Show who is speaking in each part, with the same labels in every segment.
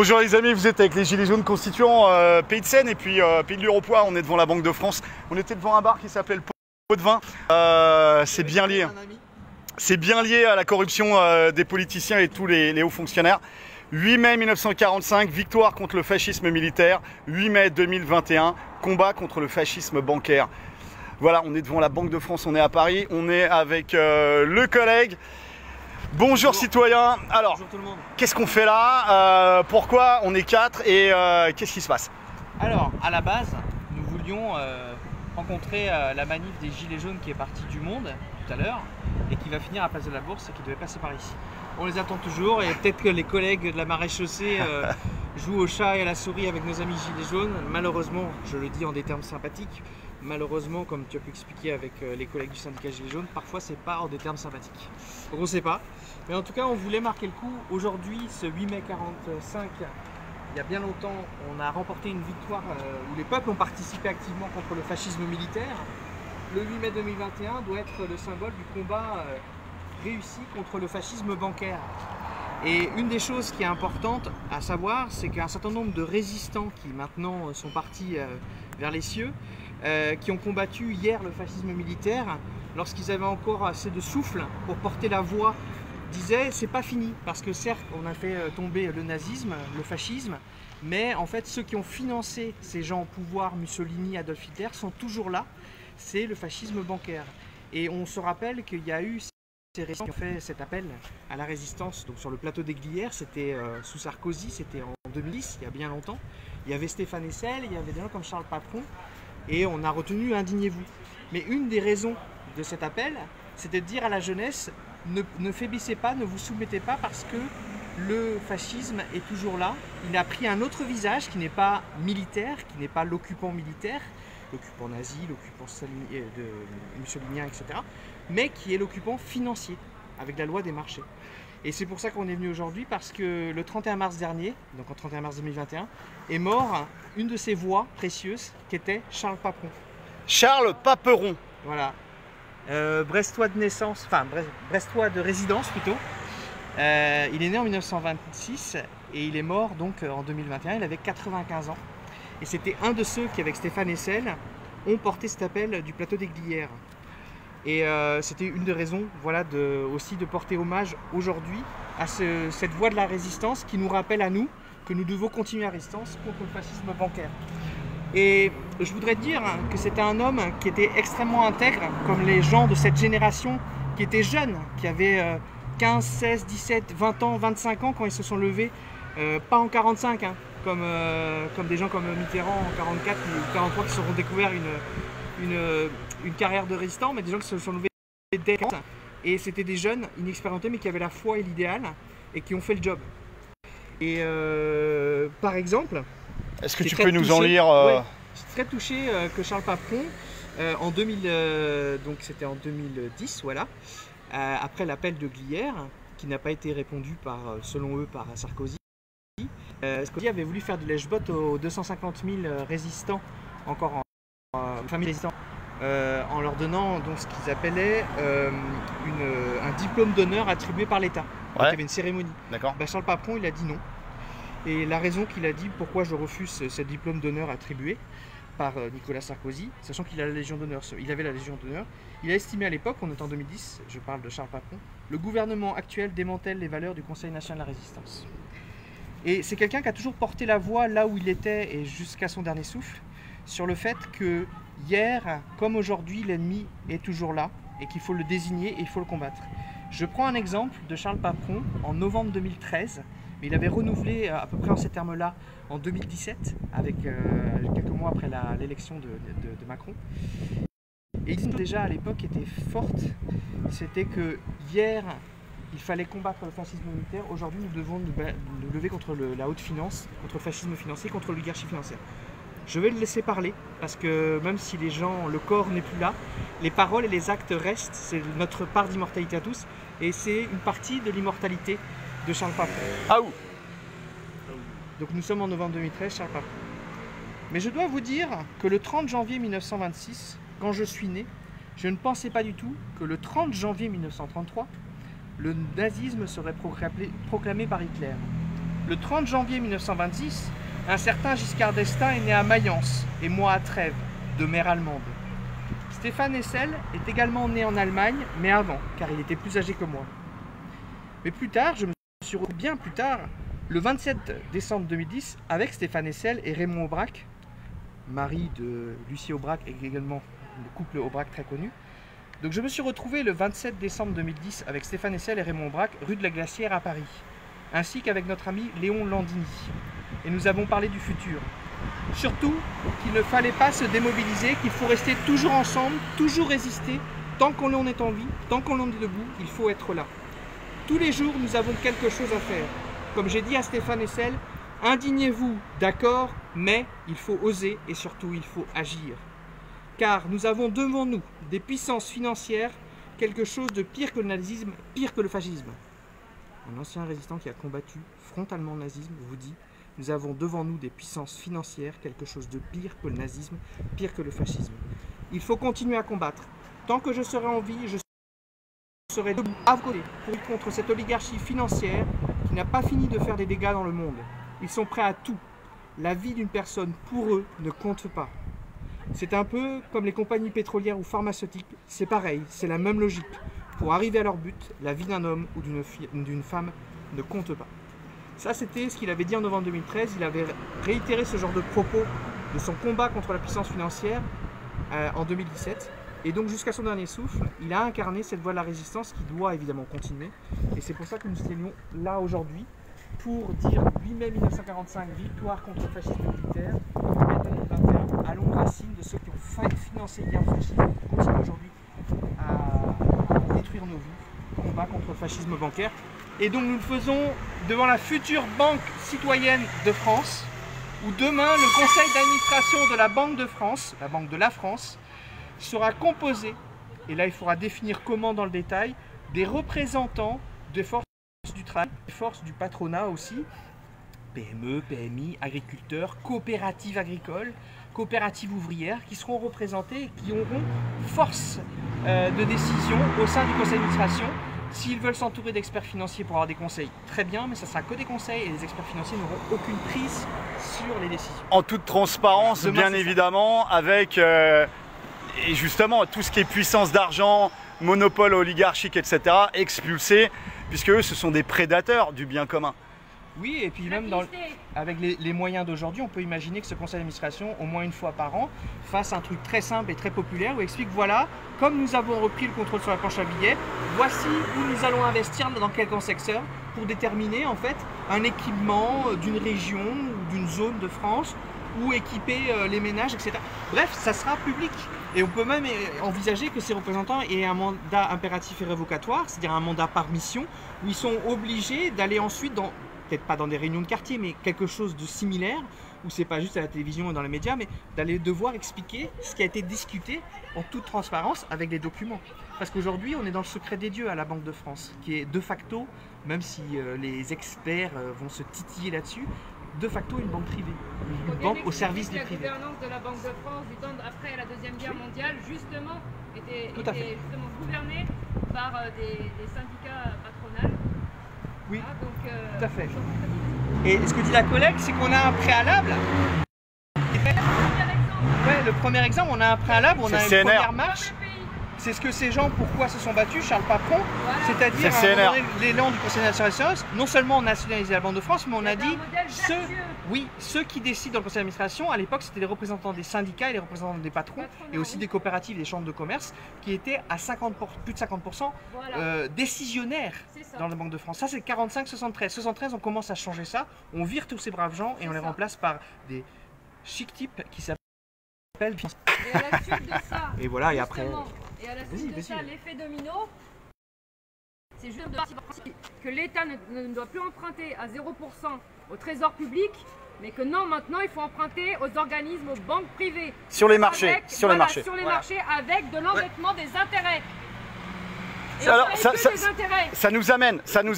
Speaker 1: Bonjour les amis, vous êtes avec les Gilets jaunes constituants Pays de Seine et puis Pays de l'Uropois. On est devant la Banque de France. On était devant un bar qui s'appelait le Pot de Vin. C'est bien lié. C'est bien lié à la corruption des politiciens et tous les hauts fonctionnaires. 8 mai 1945, victoire contre le fascisme militaire. 8 mai 2021, combat contre le fascisme bancaire. Voilà, on est devant la Banque de France, on est à Paris. On est avec le collègue. Bonjour citoyens. Alors, qu'est-ce qu'on fait là? Pourquoi on est 4 et qu'est-ce qui se passe?
Speaker 2: Alors, à la base, nous voulions rencontrer la manif des Gilets jaunes qui est partie du Monde tout à l'heure et qui va finir à Place de la Bourse et qui devait passer par ici. On les attend toujours et peut-être que les collègues de la maréchaussée jouent au chat et à la souris avec nos amis Gilets jaunes. Malheureusement, je le dis en des termes sympathiques, malheureusement, comme tu as pu expliquer avec les collègues du syndicat Gilets jaunes, parfois c'est pas en des termes sympathiques. Donc on ne sait pas. Mais en tout cas, on voulait marquer le coup. Aujourd'hui, ce 8 mai 45, il y a bien longtemps, on a remporté une victoire où les peuples ont participé activement contre le fascisme militaire. Le 8 mai 2021 doit être le symbole du combat réussi contre le fascisme bancaire. Et une des choses qui est importante à savoir, c'est qu'un certain nombre de résistants qui maintenant sont partis vers les cieux, qui ont combattu hier le fascisme militaire, lorsqu'ils avaient encore assez de souffle pour porter la voix, disaient c'est pas fini, parce que certes on a fait tomber le nazisme, le fascisme, mais en fait ceux qui ont financé ces gens au pouvoir, Mussolini, Adolf Hitler, sont toujours là, c'est le fascisme bancaire. Et on se rappelle qu'il y a eu ces résistants qui ont fait cet appel à la résistance, donc sur le plateau des Glières, c'était sous Sarkozy, c'était en 2010, il y a bien longtemps. Il y avait Stéphane Hessel, il y avait des gens comme Charles Papon, et on a retenu indignez-vous. Mais une des raisons de cet appel, c'était de dire à la jeunesse, ne faiblissez pas, ne vous soumettez pas, parce que le fascisme est toujours là. Il a pris un autre visage qui n'est pas militaire, qui n'est pas l'occupant militaire, l'occupant nazi, l'occupant mussolinien, etc., mais qui est l'occupant financier, avec la loi des marchés. Et c'est pour ça qu'on est venu aujourd'hui, parce que le 31 mars dernier, donc en 31 mars 2021, est mort une de ses voix précieuses, qui était Charles Papon.
Speaker 1: Charles Paperon.
Speaker 2: Voilà. Brestois de naissance, enfin Brestois de résidence plutôt. Il est né en 1926 et il est mort donc en 2021, il avait 95 ans. Et c'était un de ceux qui, avec Stéphane Hessel, ont porté cet appel du plateau des Glières. Et c'était une des raisons, voilà, aussi de porter hommage aujourd'hui à cette voie de la résistance qui nous rappelle à nous que nous devons continuer la résistance contre le fascisme bancaire. Et je voudrais dire que c'était un homme qui était extrêmement intègre, comme les gens de cette génération qui étaient jeunes, qui avaient 15, 16, 17, 20 ans, 25 ans quand ils se sont levés, pas en 45, hein, comme des gens comme Mitterrand en 44 ou 43 qui se sont découverts une carrière de résistant, mais des gens qui se sont levés dès 40. Et c'était des jeunes inexpérimentés mais qui avaient la foi et l'idéal et qui ont fait le job. Et par exemple,
Speaker 1: est-ce que tu peux nous en lire
Speaker 2: ouais, je suis très touché que Charles Papon, en 2000, donc c'était en 2010, voilà, après l'appel de Glières, qui n'a pas été répondu par, selon eux, par Sarkozy. Sarkozy avait voulu faire du lèche-botte aux 250 000 résistants, encore familles résistants, en leur donnant donc ce qu'ils appelaient un diplôme d'honneur attribué par l'État. Ouais. Il y avait une cérémonie.
Speaker 1: D'accord.
Speaker 2: Ben, Charles Papon, il a dit non. Et la raison qu'il a dit pourquoi je refuse ce diplôme d'honneur attribué par Nicolas Sarkozy, sachant qu'il a la Légion d'honneur, il avait la Légion d'honneur, il a estimé à l'époque, on est en 2010, je parle de Charles Papon, le gouvernement actuel démantèle les valeurs du Conseil national de la résistance. Et c'est quelqu'un qui a toujours porté la voix là où il était et jusqu'à son dernier souffle, sur le fait que hier, comme aujourd'hui, l'ennemi est toujours là et qu'il faut le désigner et il faut le combattre. Je prends un exemple de Charles Papon en novembre 2013, mais il avait renouvelé à peu près en ces termes-là en 2017, avec quelques mois après l'élection de Macron. Et il disait déjà à l'époque était forte, c'était que hier, il fallait combattre le fascisme militaire, aujourd'hui nous devons nous lever contre la haute finance, contre le fascisme financier, contre l'oligarchie financière. Je vais le laisser parler, parce que même si les gens, le corps n'est plus là, les paroles et les actes restent, c'est notre part d'immortalité à tous, et c'est une partie de l'immortalité de Charles Papon.
Speaker 1: Ah ouh.
Speaker 2: Donc nous sommes en novembre 2013, Charles Papon. Mais je dois vous dire que le 30 janvier 1926, quand je suis né, je ne pensais pas du tout que le 30 janvier 1933, le nazisme serait proclamé par Hitler. Le 30 janvier 1926, un certain Giscard d'Estaing est né à Mayence et moi à Trèves, de mère allemande. Stéphane Hessel est également né en Allemagne, mais avant, car il était plus âgé que moi. Mais plus tard, je me suis retrouvé bien plus tard, le 27 décembre 2010, avec Stéphane Hessel et Raymond Aubrac, mari de Lucie Aubrac et également le couple Aubrac très connu. Donc je me suis retrouvé le 27 décembre 2010 avec Stéphane Hessel et Raymond Aubrac, rue de la Glacière à Paris, ainsi qu'avec notre ami Léon Landini. Et nous avons parlé du futur. Surtout qu'il ne fallait pas se démobiliser, qu'il faut rester toujours ensemble, toujours résister. Tant qu'on en est en vie, tant qu'on en est debout, il faut être là. Tous les jours, nous avons quelque chose à faire. Comme j'ai dit à Stéphane Hessel, indignez-vous, d'accord, mais il faut oser et surtout il faut agir. Car nous avons devant nous des puissances financières, quelque chose de pire que le nazisme, pire que le fascisme. Un ancien résistant qui a combattu frontalement le nazisme vous dit: nous avons devant nous des puissances financières, quelque chose de pire que le nazisme, pire que le fascisme. Il faut continuer à combattre. Tant que je serai en vie, je serai debout à vos côtés pour lutter contre cette oligarchie financière qui n'a pas fini de faire des dégâts dans le monde. Ils sont prêts à tout. La vie d'une personne, pour eux, ne compte pas. C'est un peu comme les compagnies pétrolières ou pharmaceutiques, c'est pareil, c'est la même logique. Pour arriver à leur but, la vie d'un homme ou d'une femme ne compte pas. Ça, c'était ce qu'il avait dit en novembre 2013. Il avait réitéré ce genre de propos de son combat contre la puissance financière en 2017. Et donc, jusqu'à son dernier souffle, il a incarné cette voie de la résistance qui doit évidemment continuer. Et c'est pour ça que nous étions là aujourd'hui, pour dire 8 mai 1945, victoire contre le fascisme militaire. Maintenant, on va faire allons aux racines de ceux qui ont financé hier le fascisme, qui continuent aujourd'hui à détruire nos vies, combat contre le fascisme bancaire. Et donc nous le faisons devant la future Banque citoyenne de France, où demain le conseil d'administration de la Banque de France, la Banque de la France, sera composé, et là il faudra définir comment dans le détail, des représentants des forces du travail, des forces du patronat aussi, PME, PMI, agriculteurs, coopératives agricoles, coopératives ouvrières, qui seront représentées et qui auront force de décision au sein du conseil d'administration. S'ils veulent s'entourer d'experts financiers pour avoir des conseils, très bien, mais ça sera que des conseils et les experts financiers n'auront aucune prise sur les décisions. En toute transparence, bien évidemment, avec et justement tout ce qui est puissance d'argent, monopole oligarchique, etc., expulsé, puisque eux, ce sont des prédateurs du bien commun. Oui, et puis même avec les moyens d'aujourd'hui, on peut imaginer que ce conseil d'administration, au moins une fois par an, fasse un truc très simple et très populaire où il explique, voilà, comme nous avons repris le contrôle sur la planche à billets, voici où nous allons investir dans quel secteur pour déterminer en fait un équipement d'une région ou d'une zone de France ou équiper les ménages, etc. Bref, ça sera public. Et on peut même envisager que ces représentants aient un mandat impératif et révocatoire, c'est-à-dire un mandat par mission, où ils sont obligés d'aller ensuite dans, peut-être pas dans des réunions de quartier, mais quelque chose de similaire, où c'est pas juste à la télévision et dans les médias, mais d'aller devoir expliquer ce qui a été discuté en toute transparence avec des documents. Parce qu'aujourd'hui, on est dans le secret des dieux à la Banque de France, qui est de facto, même si les experts vont se titiller là-dessus, de facto une banque privée, une banque au service des privés.
Speaker 3: La gouvernance de la Banque de France du temps après la Deuxième Guerre mondiale, justement, était justement gouvernée par des syndicats patronales.
Speaker 2: Oui,
Speaker 3: ah, donc,
Speaker 2: tout à fait. Et ce que dit la collègue, c'est qu'on a un préalable. Ouais, le premier exemple, on a un préalable, on a une première marche. C'est ce que ces gens, pourquoi se sont battus, Charles Papron, voilà. C'est-à-dire l'élan du Conseil d'administration. Non seulement on a nationalisé la Banque de France, mais on a dit ceux qui décident dans le Conseil d'administration, à l'époque, c'était les représentants des syndicats et les représentants des patrons, et aussi des coopératives, des chambres de commerce, qui étaient à plus de 50% voilà. Décisionnaires dans la Banque de France. Ça, c'est 45-73. 73, on commence à changer ça, on vire tous ces braves gens et on les remplace par des chic types qui s'appellent.
Speaker 3: Et à la suite de ça,
Speaker 2: et voilà, et après.
Speaker 3: Et à la suite de ça, l'effet domino, c'est juste que l'État ne doit plus emprunter à 0% au trésor public, mais que non, maintenant il faut emprunter aux organismes, aux banques privées.
Speaker 1: Sur les marchés,
Speaker 3: avec,
Speaker 1: sur les marchés.
Speaker 3: Sur les marchés avec de l'endettement des intérêts. Et
Speaker 1: alors, ça nous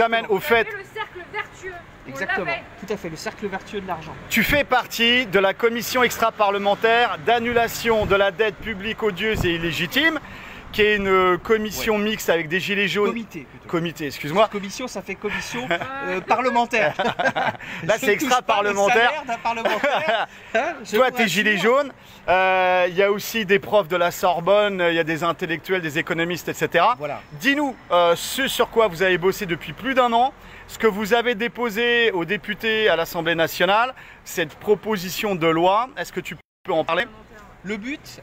Speaker 1: amène au fait.
Speaker 3: Le cercle vertueux.
Speaker 2: Exactement, tout à fait, le cercle vertueux de l'argent.
Speaker 1: Tu fais partie de la commission extra-parlementaire d'annulation de la dette publique odieuse et illégitime qui est une commission mixte avec des gilets jaunes.
Speaker 2: Comité, plutôt.
Speaker 1: Comité, excuse-moi.
Speaker 2: Commission, ça fait commission parlementaire.
Speaker 1: Là, c'est extra parlementaire. Toi, t'es gilets jaunes. Il y a aussi des profs de la Sorbonne, il y a des intellectuels, des économistes, etc.
Speaker 2: Voilà.
Speaker 1: Dis-nous ce sur quoi vous avez bossé depuis plus d'1 an, ce que vous avez déposé aux députés à l'Assemblée nationale, cette proposition de loi. Est-ce que tu peux en parler?
Speaker 2: Le but,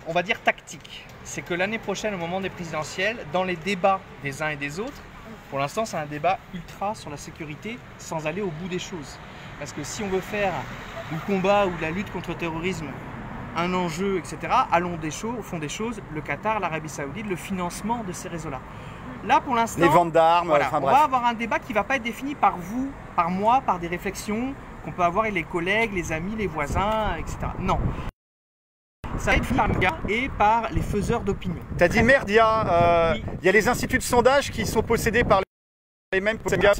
Speaker 2: on va dire tactique, c'est que l'année prochaine, au moment des présidentielles, dans les débats des uns et des autres, pour l'instant, c'est un débat ultra sur la sécurité sans aller au bout des choses. Parce que si on veut faire du combat ou de la lutte contre le terrorisme un enjeu, etc., allons au fond des choses, le Qatar, l'Arabie Saoudite, le financement de ces réseaux-là. Là, pour l'instant,
Speaker 1: les ventes d'armes,
Speaker 2: voilà,
Speaker 1: enfin
Speaker 2: on
Speaker 1: bref.
Speaker 2: va avoir un débat qui ne va pas être défini par vous, par moi, par des réflexions qu'on peut avoir avec les collègues, les amis, les voisins, etc. Non. Ça va être fait par les gars et par les faiseurs d'opinion.
Speaker 1: T'as dit merde, il y a les instituts de sondage qui sont possédés par les mêmes gars.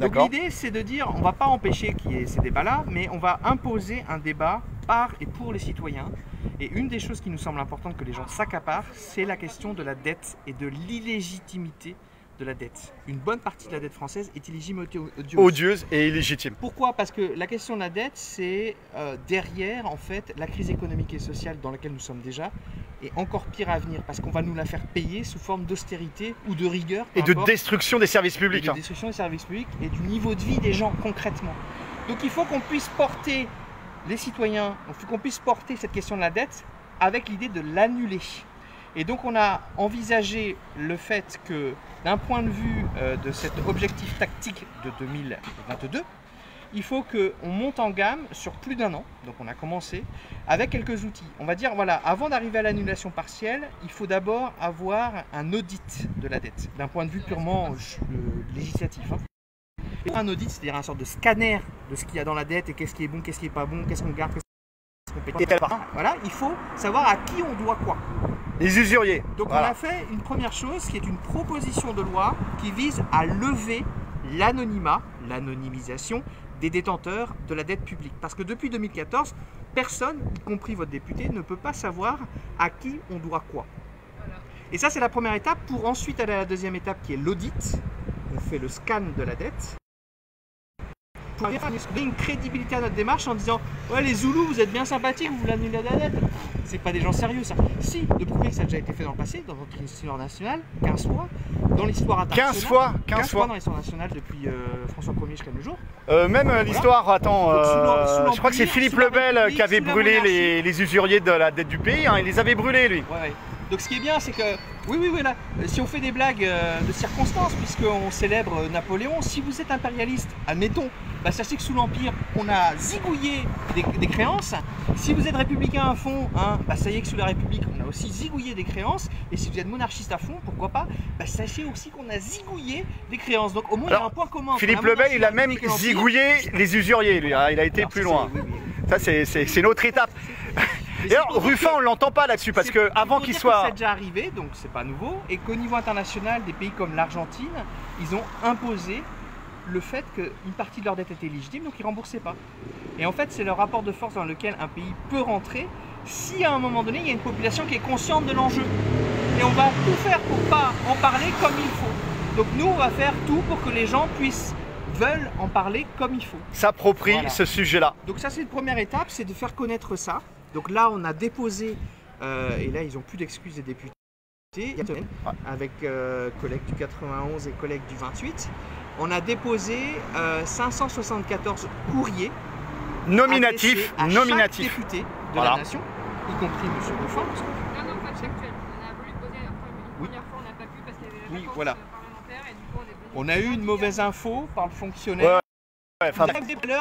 Speaker 2: Donc l'idée, c'est de dire, on ne va pas empêcher qu'il y ait ces débats-là, mais on va imposer un débat par et pour les citoyens. Et une des choses qui nous semble importante que les gens s'accaparent, c'est la question de la dette et de l'illégitimité de la dette. Une bonne partie de la dette française est
Speaker 1: odieuse et illégitime.
Speaker 2: Pourquoi? Parce que la question de la dette, c'est derrière, en fait, la crise économique et sociale dans laquelle nous sommes déjà, et encore pire à venir, parce qu'on va nous la faire payer sous forme d'austérité ou de rigueur.
Speaker 1: Et de destruction des services publics.
Speaker 2: Et de destruction des services publics et du niveau de vie des gens concrètement. Donc il faut qu'on puisse porter les citoyens, il faut qu'on puisse porter cette question de la dette avec l'idée de l'annuler. Et donc on a envisagé le fait que, d'un point de vue de cet objectif tactique de 2022, il faut qu'on monte en gamme sur plus d'1 an, donc on a commencé, avec quelques outils. On va dire, voilà, avant d'arriver à l'annulation partielle, il faut d'abord avoir un audit de la dette, d'un point de vue purement législatif. Un audit, c'est-à-dire un sorte de scanner de ce qu'il y a dans la dette et qu'est-ce qui est bon, qu'est-ce qui n'est pas bon, qu'est-ce qu'on garde, qu'est-ce qu'on paye. Voilà, il faut savoir à qui on doit quoi.
Speaker 1: Les usuriers.
Speaker 2: Donc voilà. On a fait une première chose qui est une proposition de loi qui vise à lever l'anonymat, l'anonymisation des détenteurs de la dette publique. Parce que depuis 2014, personne, y compris votre député, ne peut pas savoir à qui on doit quoi. Et ça, c'est la première étape pour ensuite aller à la deuxième étape qui est l'audit. On fait le scan de la dette. Pour donner une crédibilité à notre démarche en disant ouais, les Zoulous, vous êtes bien sympathiques, vous voulez annuler la dette. C'est pas des gens sérieux ça. Si, de prouver que ça a déjà été fait dans le passé, dans notre histoire nationale, 15 fois, dans l'histoire internationale. 15 fois dans l'histoire nationale depuis François Ier jusqu'à nos jours.
Speaker 1: Même l'histoire, attends, je crois que c'est Philippe le Bel qui avait brûlé les usuriers de la dette du pays, hein, il les avait brûlés lui.
Speaker 2: Ouais. Donc ce qui est bien, c'est que, oui, là, si on fait des blagues de circonstances, puisqu'on célèbre Napoléon, si vous êtes impérialiste, admettons, bah, sachez que sous l'Empire, on a zigouillé des créances. Si vous êtes républicain à fond, hein, bah, ça y est que sous la République, on a aussi zigouillé des créances. Et si vous êtes monarchiste à fond, pourquoi pas, bah, sachez aussi qu'on a zigouillé des créances. Donc au moins, il y a un point commun.
Speaker 1: Philippe le Bel, il a même zigouillé les usuriers, lui, hein, il a été alors, plus loin. Oui. Ça, c'est une autre étape. Et alors, Ruffin, on ne l'entend pas là-dessus parce que avant qu'il soit.
Speaker 2: C'est déjà arrivé, donc c'est pas nouveau, et qu'au niveau international, des pays comme l'Argentine, ils ont imposé le fait qu'une partie de leur dette était légitime, donc ils ne remboursaient pas. Et en fait, c'est le rapport de force dans lequel un pays peut rentrer si à un moment donné, il y a une population qui est consciente de l'enjeu. Et on va tout faire pour ne pas en parler comme il faut. Donc nous, on va faire tout pour que les gens veulent en parler comme il faut.
Speaker 1: S'approprient ce sujet-là.
Speaker 2: Donc ça, c'est une première étape, c'est de faire connaître ça. Donc là, on a déposé, et là, ils n'ont plus d'excuses des députés, avec collègues du 91 et collègues du 28. On a déposé 574 courriers
Speaker 1: nominatifs
Speaker 2: à chaque député de la nation, y compris M. Ruffin.
Speaker 3: Non, pas factuel. On a voulu poser une première fois, on n'a pas pu parce qu'il y avait la
Speaker 2: voilà.
Speaker 3: parlementaire et du coup,
Speaker 2: on a eu une mauvaise info par le fonctionnaire.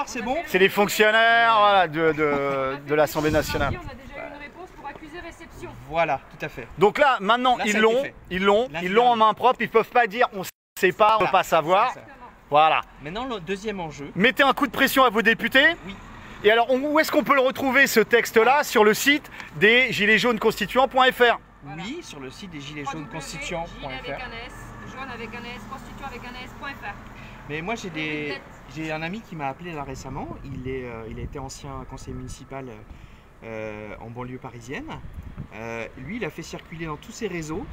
Speaker 2: C'est bon.
Speaker 1: C'est les fonctionnaires voilà, de l'Assemblée nationale.
Speaker 3: On a déjà eu une réponse pour accuser réception.
Speaker 2: Voilà, tout à fait.
Speaker 1: Donc là, maintenant, ils l'ont en main propre. Ils ne peuvent pas dire on ne sait pas, on ne peut pas savoir. Voilà.
Speaker 2: Maintenant, le deuxième enjeu.
Speaker 1: Mettez un coup de pression à vos députés.
Speaker 2: Oui.
Speaker 1: Et alors, où est-ce qu'on peut le retrouver, ce texte-là, sur le site des giletsjaunesconstituants.fr?
Speaker 2: Oui, sur le site des giletsjaunesconstituants.fr.
Speaker 3: Jaune avec un S, constituant avec un S.fr.
Speaker 2: Mais moi, j'ai un ami qui m'a appelé là récemment. Il a été ancien conseiller municipal en banlieue parisienne. Lui, il a fait circuler dans tous ses réseaux,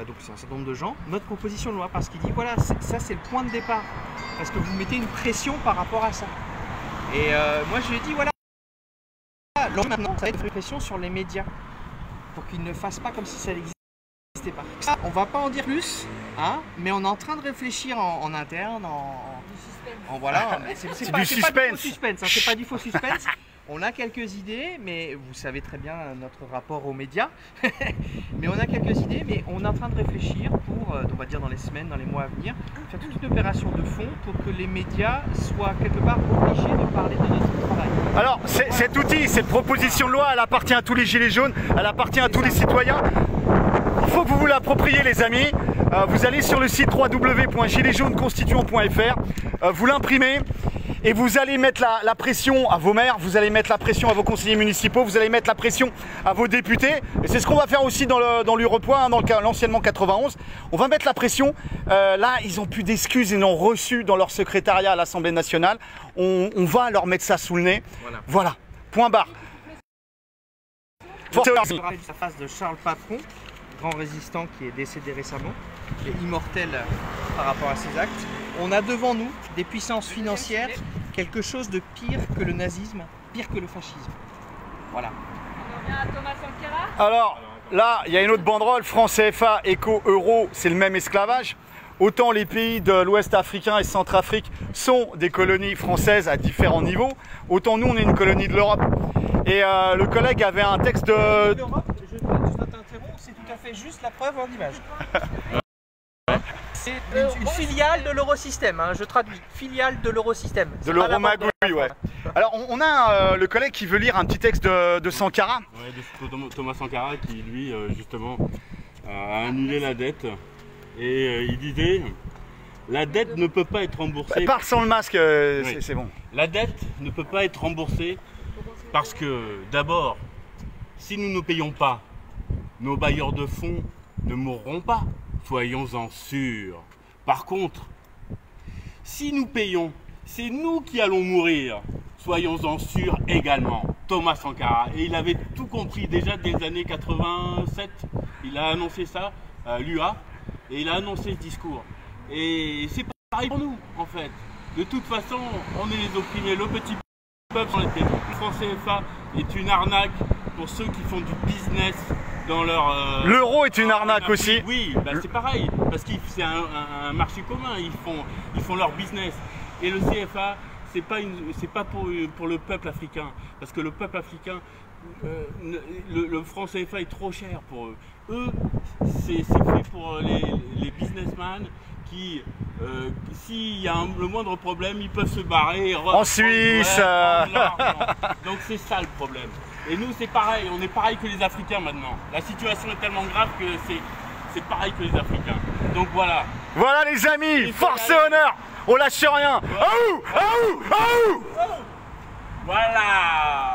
Speaker 2: donc c'est un certain nombre de gens, notre proposition de loi, parce qu'il dit voilà, ça c'est le point de départ, parce que vous mettez une pression par rapport à ça. Et moi je lui ai dit voilà, maintenant ça va être une pression sur les médias, pour qu'ils ne fassent pas comme si ça n'existait pas. Ça, on va pas en dire plus, hein, mais on est en train de réfléchir en interne, voilà, c'est
Speaker 1: du
Speaker 2: pas
Speaker 1: suspense.
Speaker 2: du faux suspense, hein, c'est pas du faux suspense. On a quelques idées, mais vous savez très bien notre rapport aux médias. Mais on a quelques idées, mais on est en train de réfléchir pour, on va dire dans les semaines, dans les mois à venir, faire toute une opération de fond pour que les médias soient quelque part obligés de parler de notre travail.
Speaker 1: Alors, cet outil, cette proposition de loi, elle appartient à tous les gilets jaunes, elle appartient à tous les citoyens. Il faut que vous vous l'appropriez, les amis. Vous allez sur le site www.giletsjaunesconstituant.fr, vous l'imprimez. Et vous allez mettre la pression à vos maires, vous allez mettre la pression à vos conseillers municipaux, vous allez mettre la pression à vos députés. Et c'est ce qu'on va faire aussi dans l'Urepoix, hein, dans l'anciennement 91. On va mettre la pression. Là, ils n'ont plus d'excuses, ils n'ont reçu dans leur secrétariat à l'Assemblée nationale. On va leur mettre ça sous le nez. Voilà. Point barre.
Speaker 2: Je rappelle la face de Charles Patron, grand résistant qui est décédé récemment, et immortel par rapport à ses actes. On a devant nous des puissances financières, quelque chose de pire que le nazisme, pire que le fascisme. Voilà.
Speaker 3: On revient à Thomas Sankara.
Speaker 1: Alors, là, il y a une autre banderole, franc CFA, éco, euro, c'est le même esclavage. Autant les pays de l'Ouest africain et Centrafrique sont des colonies françaises à différents niveaux, autant nous, on est une colonie de l'Europe. Et le collègue avait un texte de...
Speaker 2: L'Europe, je t'interromps, c'est tout à fait juste la preuve en image. C'est une filiale de l'Eurosystème, hein, je traduis, filiale de l'Eurosystème.
Speaker 1: De l'Euromagouille, ouais. Alors on a le collègue qui veut lire un petit texte de Sankara.
Speaker 4: Ouais, de Thomas Sankara qui lui justement a annulé la dette et il disait la dette ne peut pas être remboursée.
Speaker 1: Parle sans le masque,
Speaker 4: Oui.
Speaker 1: c'est bon.
Speaker 4: La dette ne peut pas être remboursée parce que d'abord, si nous ne payons pas, nos bailleurs de fonds ne mourront pas. Soyons-en sûrs. Par contre, si nous payons, c'est nous qui allons mourir. Soyons-en sûrs également. Thomas Sankara. Et il avait tout compris déjà dès les années 87. Il a annoncé ça, l'UA, et il a annoncé ce discours. Et c'est pareil pour nous, en fait. De toute façon, on est les opprimés. Le petit peuple, le franc CFA est une arnaque pour ceux qui font du business.
Speaker 1: L'euro est une arnaque aussi.
Speaker 4: Oui, bah c'est pareil, parce que c'est un marché commun, ils font leur business. Et le CFA, c'est pas pour le peuple africain, parce que le peuple africain, le franc CFA est trop cher pour eux. Eux, c'est fait pour les businessmen qui, s'il y a le moindre problème, ils peuvent se barrer.
Speaker 1: En Suisse.
Speaker 4: Donc c'est ça le problème. Et nous c'est pareil, on est pareil que les Africains maintenant. La situation est tellement grave que c'est pareil que les Africains. Donc voilà.
Speaker 1: Voilà les amis, force et honneur, on lâche rien.
Speaker 4: Voilà.